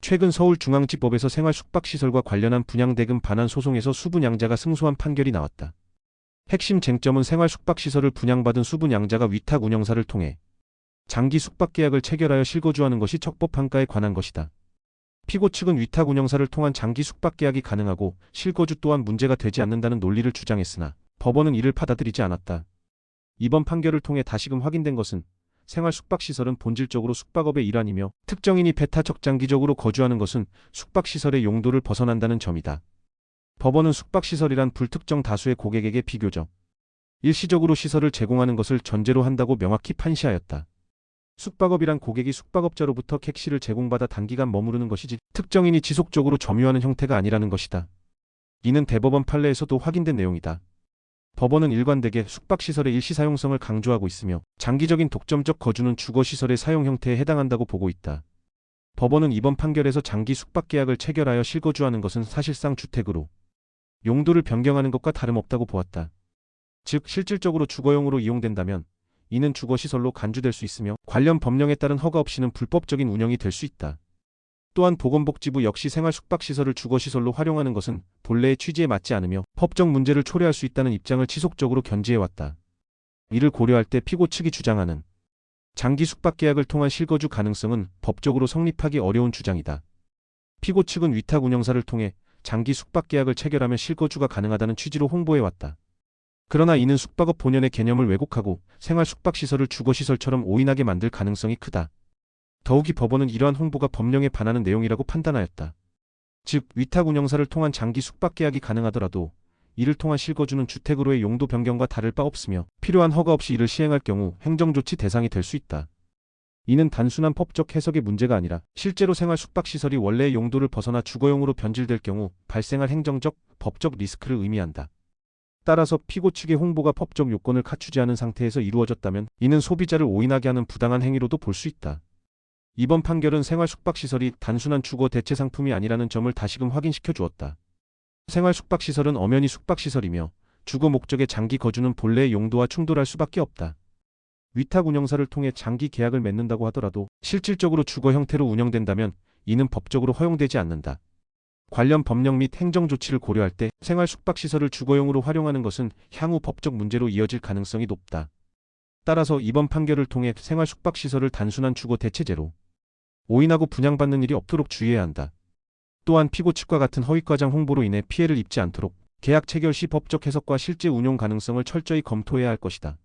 최근 서울중앙지법에서 생활숙박시설과 관련한 분양대금 반환 소송에서 수분양자가 승소한 판결이 나왔다. 핵심 쟁점은 생활숙박시설을 분양받은 수분양자가 위탁운영사를 통해 장기 숙박계약을 체결하여 실거주하는 것이 적법한가에 관한 것이다. 피고 측은 위탁운영사를 통한 장기 숙박계약이 가능하고 실거주 또한 문제가 되지 않는다는 논리를 주장했으나 법원은 이를 받아들이지 않았다. 이번 판결을 통해 다시금 확인된 것은 생활숙박시설은 본질적으로 숙박업의 일환이며 특정인이 배타적 장기적으로 거주하는 것은 숙박시설의 용도를 벗어난다는 점이다. 법원은 숙박시설이란 불특정 다수의 고객에게 비교적 일시적으로 시설을 제공하는 것을 전제로 한다고 명확히 판시하였다. 숙박업이란 고객이 숙박업자로부터 객실을 제공받아 단기간 머무르는 것이지 특정인이 지속적으로 점유하는 형태가 아니라는 것이다. 이는 대법원 판례에서도 확인된 내용이다. 법원은 일관되게 숙박시설의 일시사용성을 강조하고 있으며 장기적인 독점적 거주는 주거시설의 사용 형태에 해당한다고 보고 있다. 법원은 이번 판결에서 장기 숙박계약을 체결하여 실거주하는 것은 사실상 주택으로 용도를 변경하는 것과 다름없다고 보았다. 즉 실질적으로 주거용으로 이용된다면 이는 주거시설로 간주될 수 있으며 관련 법령에 따른 허가 없이는 불법적인 운영이 될 수 있다. 또한 보건복지부 역시 생활숙박시설을 주거시설로 활용하는 것은 본래의 취지에 맞지 않으며 법적 문제를 초래할 수 있다는 입장을 지속적으로 견지해왔다. 이를 고려할 때 피고 측이 주장하는 장기 숙박계약을 통한 실거주 가능성은 법적으로 성립하기 어려운 주장이다. 피고 측은 위탁운영사를 통해 장기 숙박계약을 체결하면 실거주가 가능하다는 취지로 홍보해왔다. 그러나 이는 숙박업 본연의 개념을 왜곡하고 생활숙박시설을 주거시설처럼 오인하게 만들 가능성이 크다. 더욱이 법원은 이러한 홍보가 법령에 반하는 내용이라고 판단하였다. 즉 위탁운영사를 통한 장기 숙박계약이 가능하더라도 이를 통한 실거주는 주택으로의 용도 변경과 다를 바 없으며 필요한 허가 없이 이를 시행할 경우 행정조치 대상이 될 수 있다. 이는 단순한 법적 해석의 문제가 아니라 실제로 생활숙박시설이 원래의 용도를 벗어나 주거용으로 변질될 경우 발생할 행정적, 법적 리스크를 의미한다. 따라서 피고 측의 홍보가 법적 요건을 갖추지 않은 상태에서 이루어졌다면 이는 소비자를 오인하게 하는 부당한 행위로도 볼 수 있다. 이번 판결은 생활숙박시설이 단순한 주거 대체 상품이 아니라는 점을 다시금 확인시켜 주었다. 생활숙박시설은 엄연히 숙박시설이며 주거 목적의 장기 거주는 본래의 용도와 충돌할 수밖에 없다. 위탁운영사를 통해 장기 계약을 맺는다고 하더라도 실질적으로 주거 형태로 운영된다면 이는 법적으로 허용되지 않는다. 관련 법령 및 행정조치를 고려할 때 생활숙박시설을 주거용으로 활용하는 것은 향후 법적 문제로 이어질 가능성이 높다. 따라서 이번 판결을 통해 생활숙박시설을 단순한 주거 대체제로 오인하고 분양받는 일이 없도록 주의해야 한다. 또한 피고 측과 같은 허위과장 홍보로 인해 피해를 입지 않도록 계약 체결 시 법적 해석과 실제 운용 가능성을 철저히 검토해야 할 것이다.